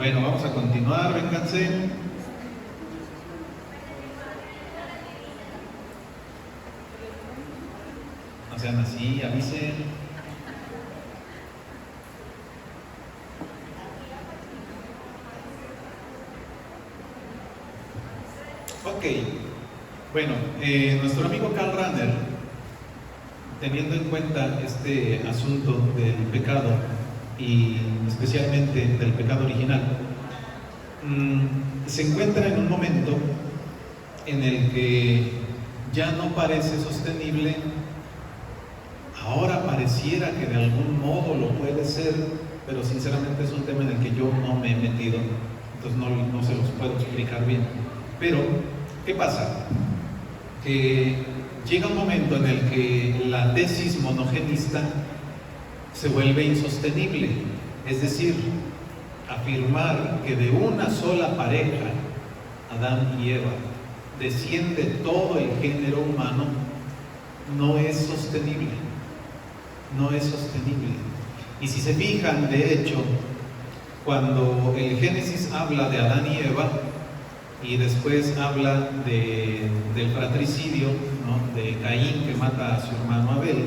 Bueno, vamos a continuar, vénganse. No sean así, avisen. Ok, bueno, nuestro amigo Karl Rahner, teniendo en cuenta este asunto del pecado y especialmente del pecado original, se encuentra en un momento en el que ya no parece sostenible. Ahora pareciera que de algún modo lo puede ser, pero sinceramente es un tema en el que yo no me he metido, entonces no se los puedo explicar bien. Pero, ¿qué pasa? Que llega un momento en el que la tesis monogenista se vuelve insostenible, es decir, afirmar que de una sola pareja, Adán y Eva, desciende todo el género humano, no es sostenible. No es sostenible. Y si se fijan, de hecho, cuando el Génesis habla de Adán y Eva y después habla del fratricidio, ¿no?, de Caín que mata a su hermano Abel,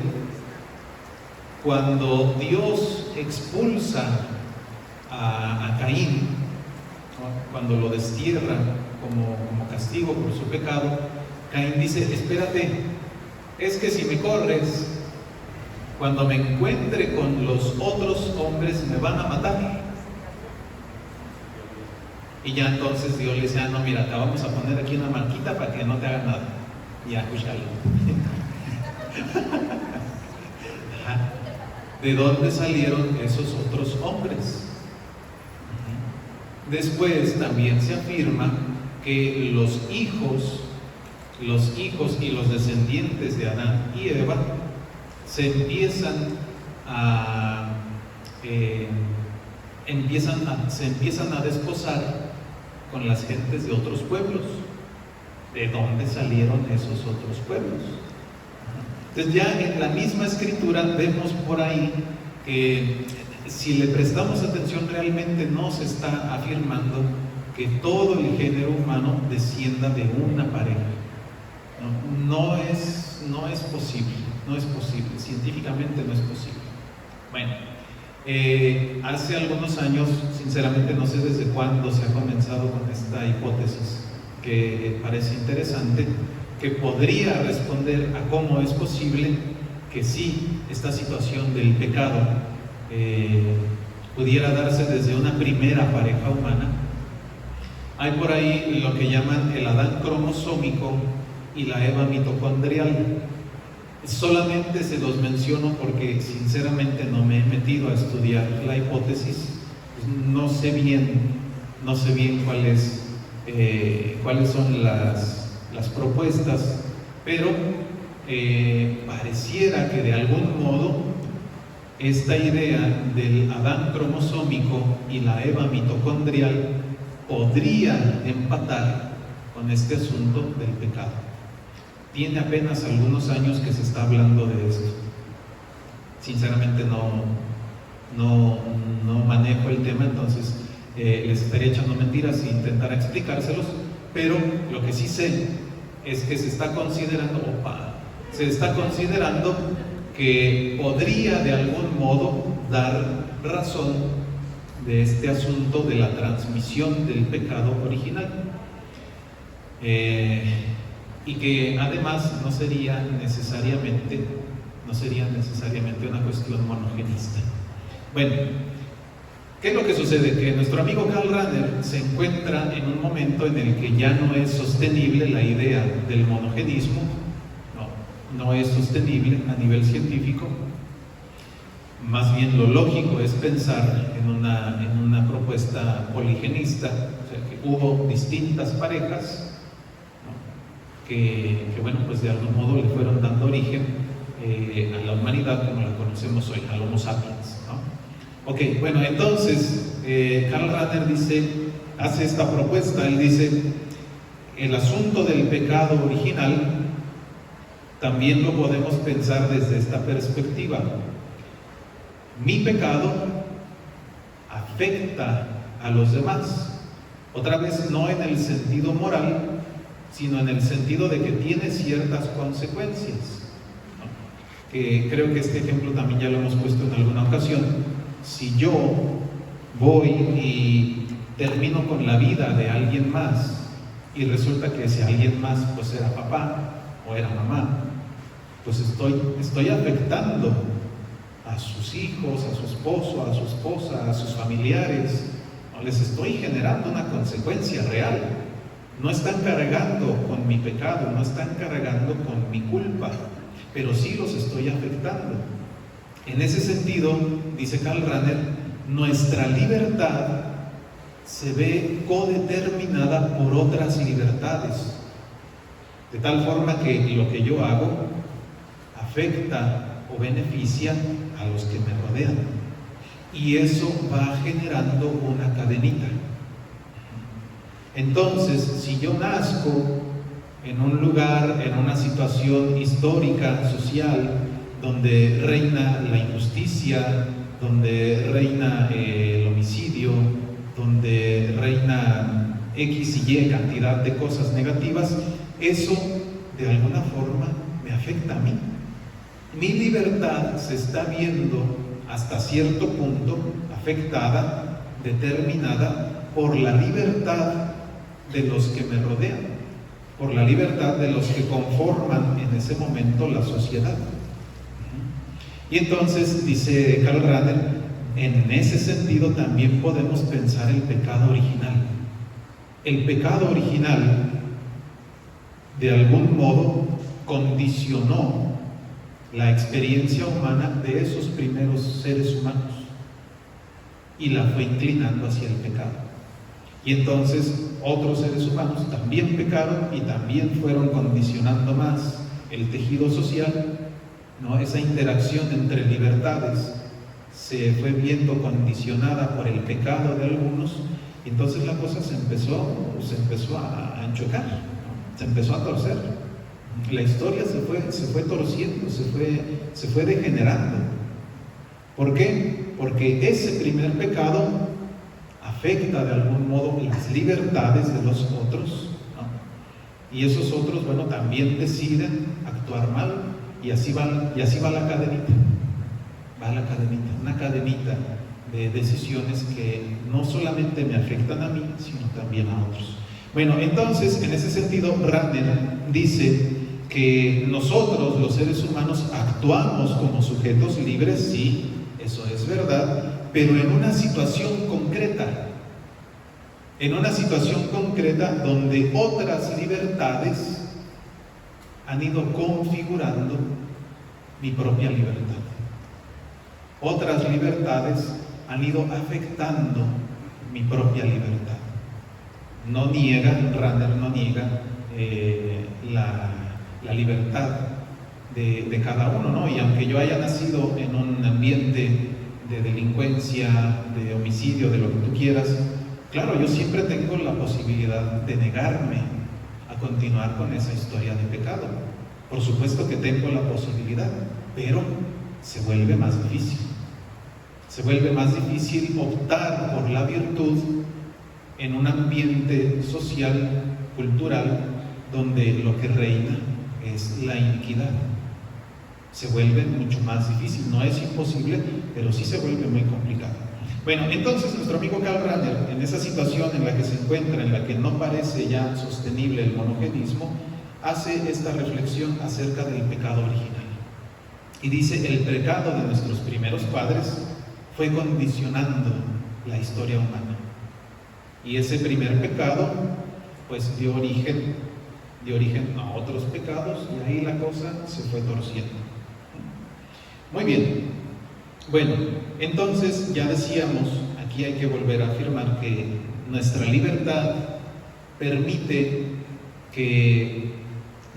cuando Dios expulsa a Caín, ¿no?, cuando lo destierra como castigo por su pecado, Caín dice: espérate, es que si me corres, cuando me encuentre con los otros hombres me van a matar. Y ya entonces Dios le dice: ah, no, mira, te vamos a poner aquí una marquita para que no te haga nada. Ya, escúchalo. ¿De dónde salieron esos otros hombres? Después también se afirma que los hijos y los descendientes de Adán y Eva se empiezan a desposar con las gentes de otros pueblos. ¿De dónde salieron esos otros pueblos? Entonces ya en la misma escritura vemos por ahí que si le prestamos atención, realmente no se está afirmando que todo el género humano descienda de una pareja. No es posible, científicamente no es posible. Bueno, hace algunos años, sinceramente no sé desde cuándo se ha comenzado con esta hipótesis, que parece interesante, que podría responder a cómo es posible que sí, esta situación del pecado pudiera darse desde una primera pareja humana. Hay por ahí lo que llaman el Adán cromosómico y la Eva mitocondrial. Solamente se los menciono porque sinceramente no me he metido a estudiar la hipótesis. No sé bien cuáles son las propuestas, pero pareciera que de algún modo esta idea del Adán cromosómico y la Eva mitocondrial podría empatar con este asunto del pecado. Tiene apenas algunos años que se está hablando de esto. Sinceramente no manejo el tema, entonces les estaría echando mentiras si intentara explicárselos, pero lo que sí sé es que se está considerando que podría de algún modo dar razón de este asunto de la transmisión del pecado original. Y que además no sería necesariamente una cuestión monogenista. Bueno, ¿qué es lo que sucede? Que nuestro amigo Karl Rahner se encuentra en un momento en el que ya no es sostenible la idea del monogenismo, no es sostenible a nivel científico. Más bien lo lógico es pensar en una propuesta poligenista, o sea, que hubo distintas parejas, que bueno, pues de algún modo le fueron dando origen a la humanidad como la conocemos hoy, al Homo sapiens, ¿no? Ok, bueno, entonces Karl Rahner hace esta propuesta. Él dice: el asunto del pecado original también lo podemos pensar desde esta perspectiva. Mi pecado afecta a los demás. Otra vez, no en el sentido moral, sino en el sentido de que tiene ciertas consecuencias, ¿no? Que creo que este ejemplo también ya lo hemos puesto en alguna ocasión. Si yo voy y termino con la vida de alguien más y resulta que ese alguien más pues era papá o era mamá, pues estoy afectando a sus hijos, a su esposo, a su esposa, a sus familiares, ¿no? Les estoy generando una consecuencia real. No están cargando con mi pecado, no están cargando con mi culpa, pero sí los estoy afectando. En ese sentido, dice Karl Rahner, nuestra libertad se ve codeterminada por otras libertades, de tal forma que lo que yo hago afecta o beneficia a los que me rodean, y eso va generando una cadenita. Entonces, si yo nazco en un lugar, en una situación histórica, social, donde reina la injusticia, donde reina el homicidio, donde reina X y Y cantidad de cosas negativas, eso de alguna forma me afecta a mí. Mi libertad se está viendo hasta cierto punto afectada, determinada por la libertad de los que me rodean, por la libertad de los que conforman en ese momento la sociedad. Y entonces, dice Karl Rahner, en ese sentido también podemos pensar el pecado original. El pecado original, de algún modo, condicionó la experiencia humana de esos primeros seres humanos y la fue inclinando hacia el pecado. Y entonces otros seres humanos también pecaron y también fueron condicionando más el tejido social, ¿no? Esa interacción entre libertades se fue viendo condicionada por el pecado de algunos, y entonces la cosa se empezó a enchocar, ¿no? Se empezó a torcer. La historia se fue torciendo, se fue degenerando. ¿Por qué? Porque ese primer pecado afecta de algún modo las libertades de los otros, ¿no? Y esos otros, bueno, también deciden actuar mal, y así va la cadenita. Una cadenita de decisiones que no solamente me afectan a mí, sino también a otros. Bueno, entonces, en ese sentido, Rahner dice que nosotros, los seres humanos, actuamos como sujetos libres, sí, eso es verdad, pero en una situación concreta, donde otras libertades han ido configurando mi propia libertad. Otras libertades han ido afectando mi propia libertad. Rahner no niega la libertad de cada uno, ¿no? Y aunque yo haya nacido en un ambiente de delincuencia, de homicidio, de lo que tú quieras, claro, yo siempre tengo la posibilidad de negarme a continuar con esa historia de pecado. Por supuesto que tengo la posibilidad, pero se vuelve más difícil. Se vuelve más difícil optar por la virtud en un ambiente social, cultural, donde lo que reina es la iniquidad. Se vuelve mucho más difícil. No es imposible, pero sí se vuelve muy complicado. Bueno, entonces nuestro amigo Karl Rahner, en esa situación en la que se encuentra, en la que no parece ya sostenible el monogenismo, hace esta reflexión acerca del pecado original. Y dice, el pecado de nuestros primeros padres fue condicionando la historia humana. Y ese primer pecado, pues dio origen a otros pecados, y ahí la cosa se fue torciendo. Muy bien. Bueno, entonces ya decíamos, aquí hay que volver a afirmar que nuestra libertad permite que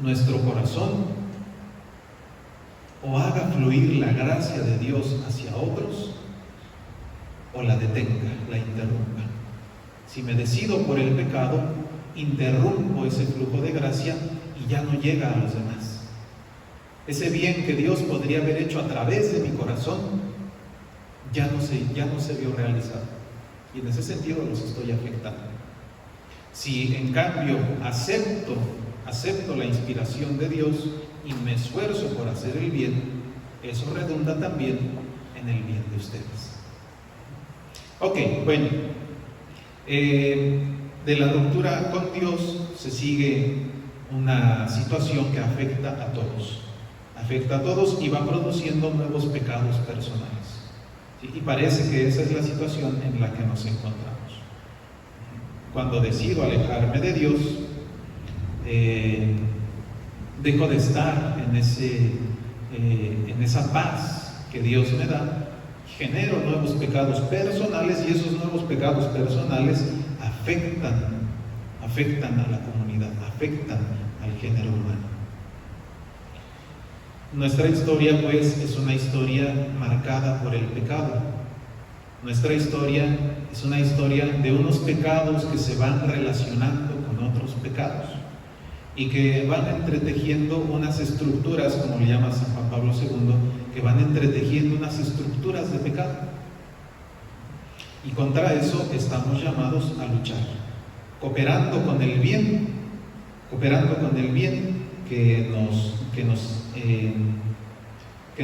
nuestro corazón o haga fluir la gracia de Dios hacia otros, o la detenga, la interrumpa. Si me decido por el pecado, interrumpo ese flujo de gracia y ya no llega a los demás. Ese bien que Dios podría haber hecho a través de mi corazón ya no se vio realizado. y en ese sentido los estoy afectando. Si en cambio acepto la inspiración de Dios y me esfuerzo por hacer el bien, eso redunda también en el bien de ustedes. Ok, bueno, de la ruptura con Dios se sigue una situación que afecta a todos y va produciendo nuevos pecados personales. ¿Sí? Y parece que esa es la situación en la que nos encontramos. Cuando decido alejarme de Dios, dejo de estar en esa paz que Dios me da, genero nuevos pecados personales y esos nuevos pecados personales afectan a la comunidad, afectan al género humano. Nuestra historia, pues, es una historia marcada por el pecado. Nuestra historia es una historia de unos pecados que se van relacionando con otros pecados y que van entretejiendo unas estructuras, como le llama San Juan Pablo II, que van entretejiendo unas estructuras de pecado. Y contra eso estamos llamados a luchar, cooperando con el bien que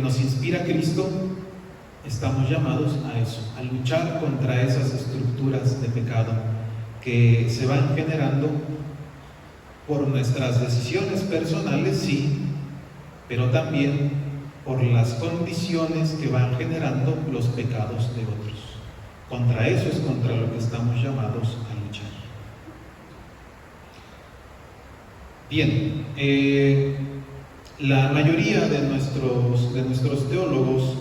nos inspira Cristo. Estamos llamados a eso, a luchar contra esas estructuras de pecado que se van generando por nuestras decisiones personales, sí, pero también por las condiciones que van generando los pecados de otros. Contra eso es contra lo que estamos llamados a luchar. Bien, la mayoría de nuestros teólogos,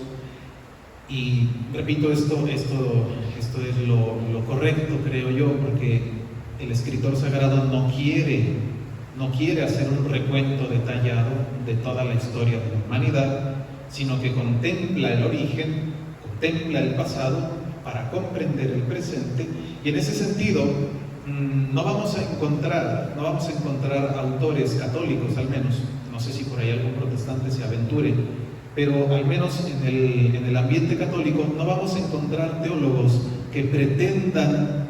y repito, esto es lo correcto, creo yo, porque el escritor sagrado no quiere hacer un recuento detallado de toda la historia de la humanidad, sino que contempla el origen, contempla el pasado para comprender el presente, y en ese sentido no vamos a encontrar autores católicos, al menos, no sé si por ahí algún protestante se aventure, pero al menos en el ambiente católico no vamos a encontrar teólogos que pretendan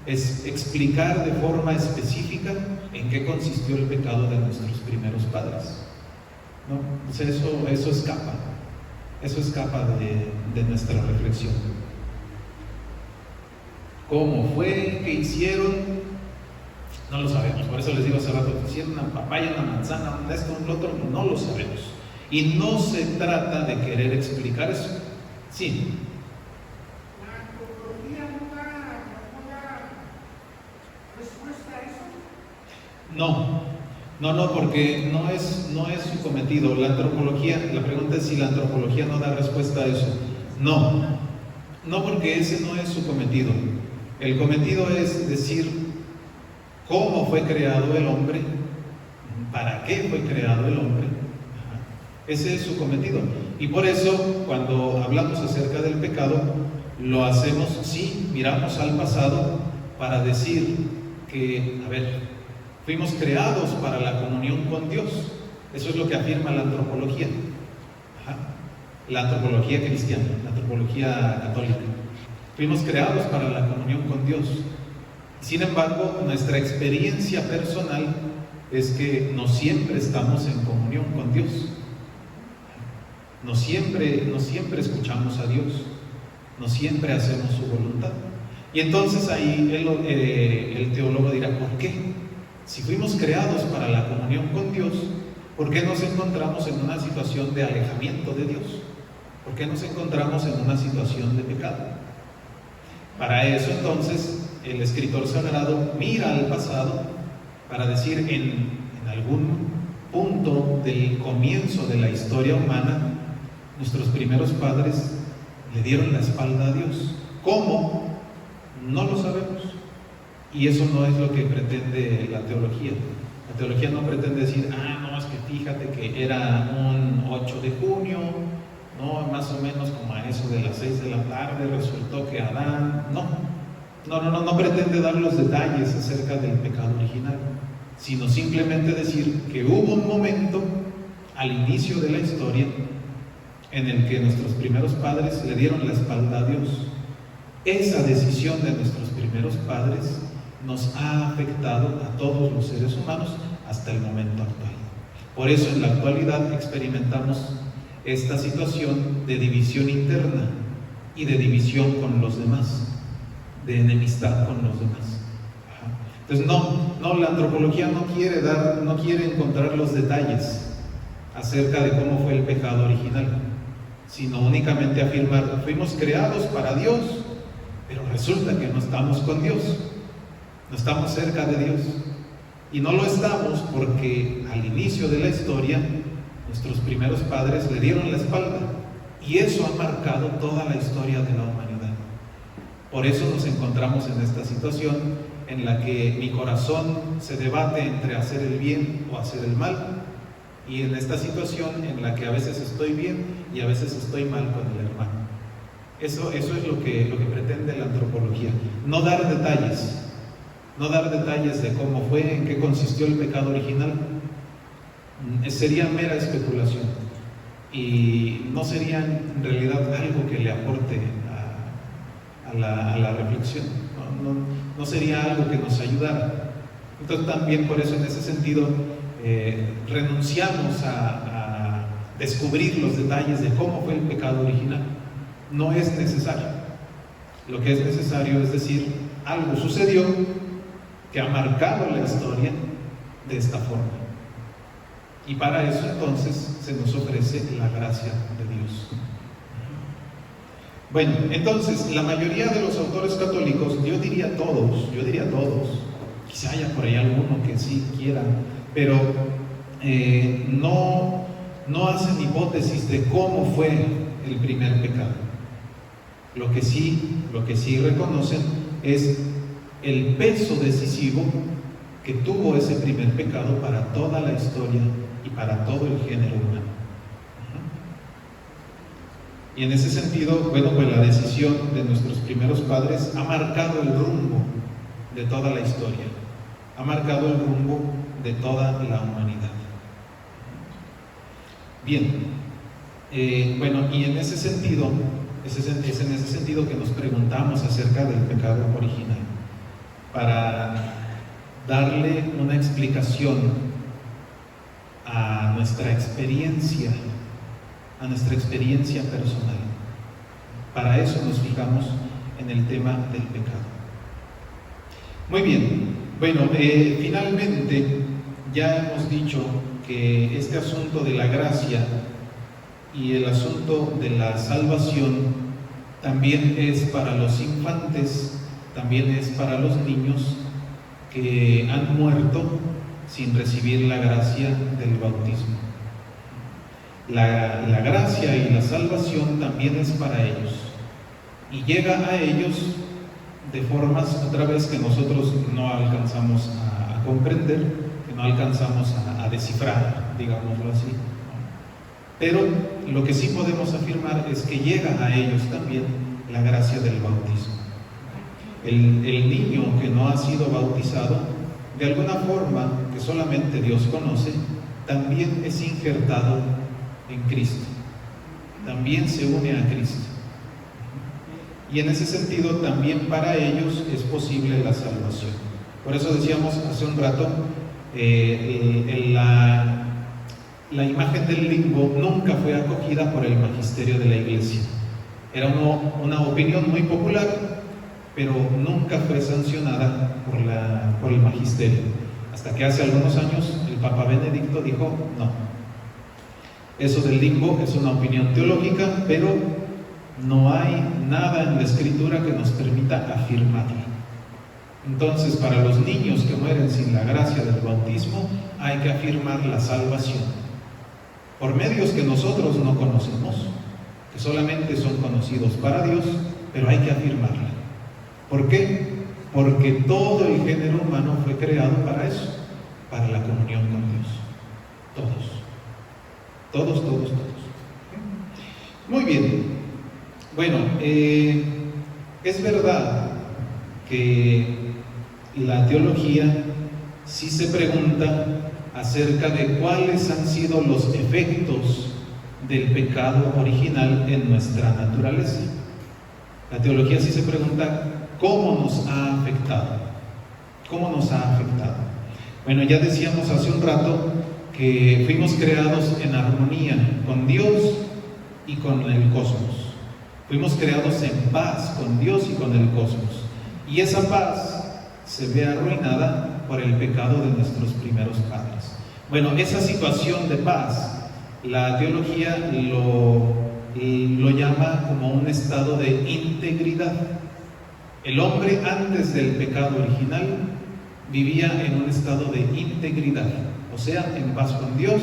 explicar de forma específica en qué consistió el pecado de nuestros primeros padres, ¿no? O sea, eso escapa de nuestra reflexión. ¿Cómo fue? ¿Qué hicieron? No lo sabemos. Por eso les digo hace rato, hicieron una papaya, una manzana, un esto, un otro, no lo sabemos. Y no se trata de querer explicar eso. Sí. ¿La antropología no da respuesta a eso? No, porque no es su cometido. La pregunta es si la antropología no da respuesta a eso. No, porque ese no es su cometido. El cometido es decir cómo fue creado el hombre, para qué fue creado el hombre. Ese es su cometido. Y por eso, cuando hablamos acerca del pecado, lo hacemos, sí, miramos al pasado para decir que, fuimos creados para la comunión con Dios. Eso es lo que afirma la antropología. La antropología cristiana, la antropología católica. Fuimos creados para la comunión con Dios. Sin embargo, nuestra experiencia personal es que no siempre estamos en comunión con Dios. No siempre escuchamos a Dios, no siempre hacemos su voluntad. Y entonces ahí el teólogo dirá, ¿por qué? Si fuimos creados para la comunión con Dios, ¿por qué nos encontramos en una situación de alejamiento de Dios? ¿Por qué nos encontramos en una situación de pecado? Para eso entonces el escritor sagrado mira al pasado para decir en algún punto del comienzo de la historia humana, nuestros primeros padres le dieron la espalda a Dios. ¿Cómo? No lo sabemos. Y eso no es lo que pretende la teología. La teología no pretende decir, no, es que fíjate que era un 8 de junio, no, más o menos como a eso de las 6 de la tarde resultó que Adán... No pretende dar los detalles acerca del pecado original, sino simplemente decir que hubo un momento al inicio de la historia en el que nuestros primeros padres le dieron la espalda a Dios. esa decisión de nuestros primeros padres nos ha afectado a todos los seres humanos hasta el momento actual. Por eso en la actualidad experimentamos esta situación de división interna y de división con los demás, de enemistad con los demás. Entonces la antropología no quiere encontrar los detalles acerca de cómo fue el pecado original, sino únicamente afirmar: fuimos creados para Dios, pero resulta que no estamos con Dios, no estamos cerca de Dios. Y no lo estamos porque al inicio de la historia nuestros primeros padres le dieron la espalda, y eso ha marcado toda la historia de la humanidad. Por eso nos encontramos en esta situación en la que mi corazón se debate entre hacer el bien o hacer el mal, y en esta situación en la que a veces estoy bien y a veces estoy mal con el hermano. Eso es lo que pretende la antropología, no dar detalles de cómo fue, en qué consistió el pecado original. Sería mera especulación y no sería en realidad algo que le aporte a la reflexión, no sería algo que nos ayudara. Entonces también por eso en ese sentido renunciamos a descubrir los detalles de cómo fue el pecado original. No es necesario. Lo que es necesario es decir: algo sucedió que ha marcado la historia de esta forma, y para eso entonces se nos ofrece la gracia de Dios. Bueno, entonces la mayoría de los autores católicos, yo diría todos, quizá haya por ahí alguno que sí quiera, pero no hacen hipótesis de cómo fue el primer pecado. Lo que sí reconocen es el peso decisivo que tuvo ese primer pecado para toda la historia y para todo el género humano. Y en ese sentido, pues la decisión de nuestros primeros padres ha marcado el rumbo de toda la historia, ha marcado el rumbo de toda la humanidad. Bien, y en ese sentido, es en ese sentido que nos preguntamos acerca del pecado original, para darle una explicación a nuestra experiencia personal. Para eso nos fijamos en el tema del pecado. Muy bien, finalmente ya hemos dicho que este asunto de la gracia y el asunto de la salvación también es para los infantes, también es para los niños que han muerto sin recibir la gracia del bautismo. La gracia y la salvación también es para ellos, y llega a ellos de formas, otra vez, que nosotros no alcanzamos a comprender, que no alcanzamos a descifrar, digámoslo así. Pero lo que sí podemos afirmar es que llega a ellos también la gracia del bautismo. El niño que no ha sido bautizado, de alguna forma que solamente Dios conoce, también es injertado en Cristo, también se une a Cristo, y en ese sentido también para ellos es posible la salvación. Por eso decíamos hace un rato, la imagen del limbo nunca fue acogida por el magisterio de la Iglesia. Era una opinión muy popular, pero nunca fue sancionada por el magisterio, hasta que hace algunos años el Papa Benedicto dijo: no, eso del limbo es una opinión teológica, pero no hay nada en la Escritura que nos permita afirmarla. Entonces, para los niños que mueren sin la gracia del bautismo, hay que afirmar la salvación por medios que nosotros no conocemos, que solamente son conocidos para Dios, pero hay que afirmarla. ¿Por qué? Porque todo el género humano fue creado para eso, para la comunión con Dios. Todos. Muy bien. Es verdad que la teología sí se pregunta acerca de cuáles han sido los efectos del pecado original en nuestra naturaleza. La teología sí se pregunta cómo nos ha afectado. ¿Cómo nos ha afectado? Bueno, ya decíamos hace un rato que fuimos creados en armonía con Dios y con el cosmos. Fuimos creados en paz con Dios y con el cosmos. Y esa paz se ve arruinada por el pecado de nuestros primeros padres. Bueno, esa situación de paz, la teología lo llama como un estado de integridad. El hombre antes del pecado original vivía en un estado de integridad, o sea, en paz con Dios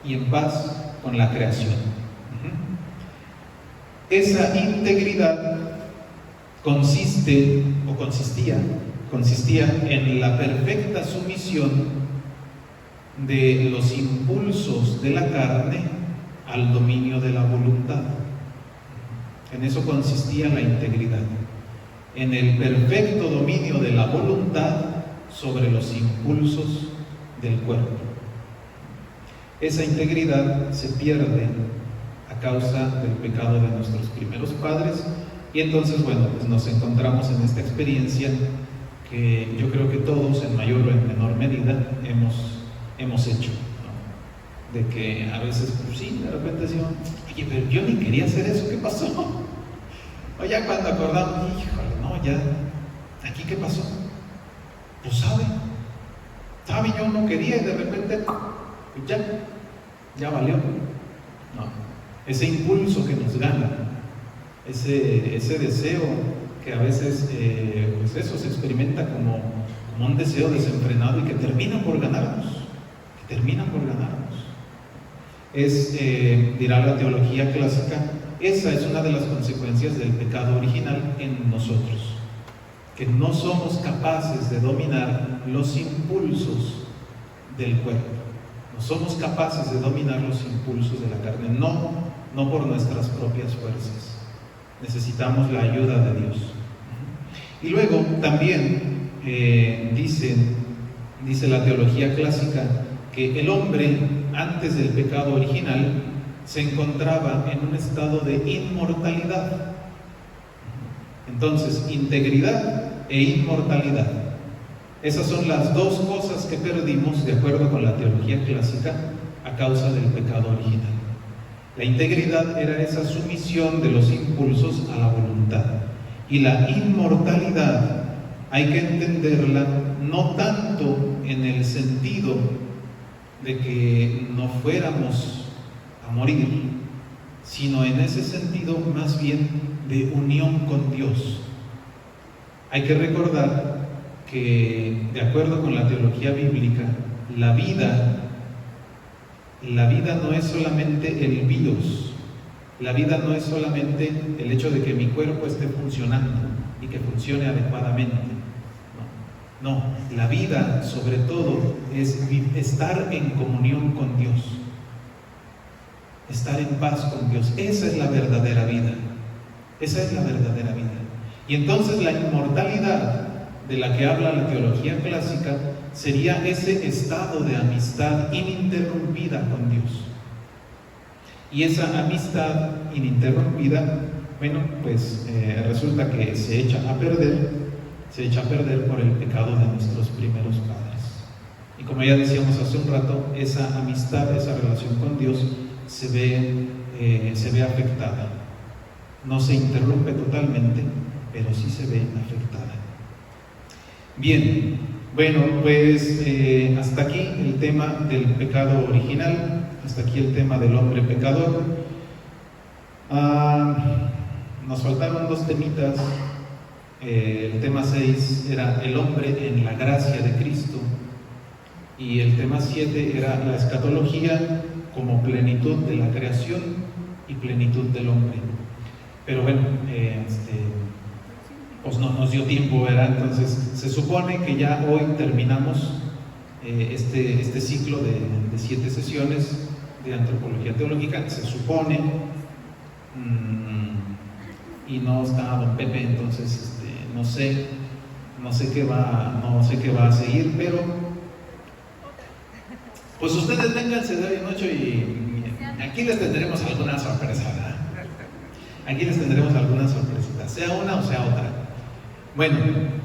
y en paz con la creación. Esa integridad consistía en la perfecta sumisión de los impulsos de la carne al dominio de la voluntad. En eso consistía la integridad, en el perfecto dominio de la voluntad sobre los impulsos del cuerpo. Esa integridad se pierde a causa del pecado de nuestros primeros padres, y entonces, bueno, pues nos encontramos en esta experiencia que yo creo que todos, en mayor o en menor medida, hemos hecho, ¿no? De que a veces, pues sí, de repente decimos, oye, pero yo ni quería hacer eso, ¿qué pasó? O ya cuando acordamos, híjole, no, ya, ¿aquí qué pasó? Pues sabe, yo no quería y de repente, pues ya valió. No, ese impulso que nos gana, ese deseo que a veces, pues eso se experimenta como un deseo desenfrenado y que termina por ganarnos. Dirá la teología clásica, esa es una de las consecuencias del pecado original en nosotros, que no somos capaces de dominar los impulsos del cuerpo, no somos capaces de dominar los impulsos de la carne, no por nuestras propias fuerzas, necesitamos la ayuda de Dios. Y luego también dice la teología clásica que el hombre antes del pecado original se encontraba en un estado de inmortalidad. Entonces, integridad e inmortalidad, esas son las dos cosas que perdimos de acuerdo con la teología clásica a causa del pecado original. La integridad era esa sumisión de los impulsos a la voluntad, y la inmortalidad hay que entenderla no tanto en el sentido de que no fuéramos a morir, sino en ese sentido más bien de unión con Dios. Hay que recordar que, de acuerdo con la teología bíblica, la vida no es solamente el bios, la vida no es solamente el hecho de que mi cuerpo esté funcionando y que funcione adecuadamente. No, la vida sobre todo es estar en comunión con Dios, estar en paz con Dios. Esa es la verdadera vida, Y entonces la inmortalidad de la que habla la teología clásica sería ese estado de amistad ininterrumpida con Dios. Y esa amistad ininterrumpida, bueno, pues resulta que se echa a perder por el pecado de nuestros primeros padres. Y como ya decíamos hace un rato, esa amistad, esa relación con Dios se ve afectada. No se interrumpe totalmente, pero sí se ve afectada. Bien, bueno, pues hasta aquí el tema del pecado original, hasta aquí el tema del hombre pecador. Nos faltaron dos temitas. El tema 6 era el hombre en la gracia de Cristo, y el tema 7 era la escatología como plenitud de la creación y plenitud del hombre. Pero bueno, pues no nos dio tiempo, ¿verdad? Entonces se supone que ya hoy terminamos este ciclo de 7 sesiones de antropología teológica, se supone, y no está don Pepe, entonces no sé qué va a seguir, pero pues ustedes vénganse de hoy en noche y aquí les tendremos alguna sorpresa, ¿verdad? Aquí les tendremos alguna sorpresita. otra, sea una o sea otra. Bueno,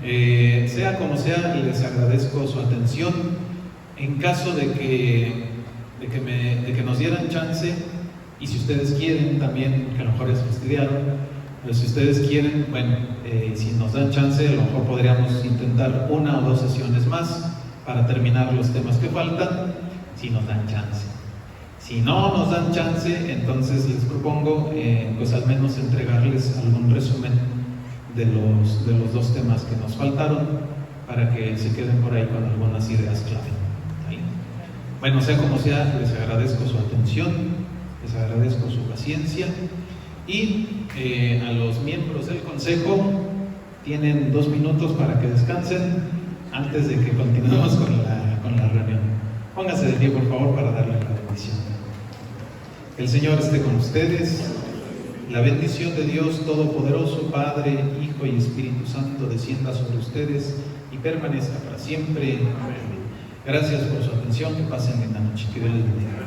sea como sea, les agradezco su atención. En caso de que nos dieran chance, y si ustedes quieren también, que a lo mejor es fastidiaron, pero si ustedes quieren, bueno, si nos dan chance, a lo mejor podríamos intentar 1 o 2 sesiones más para terminar los temas que faltan, si nos dan chance. Si no nos dan chance, entonces les propongo pues al menos entregarles algún resumen de los 2 temas que nos faltaron para que se queden por ahí con algunas ideas clave. ¿Vale? Bueno, sea como sea, les agradezco su atención, les agradezco su paciencia y a los miembros del consejo tienen 2 minutos para que descansen antes de que continuemos con la reunión. Pónganse de pie, por favor, para darle la bendición. El Señor esté con ustedes. La bendición de Dios Todopoderoso, Padre, Hijo y Espíritu Santo, descienda sobre ustedes y permanezca para siempre. Amén. Gracias por su atención. Que pasen bien la noche. Que Dios les bendiga.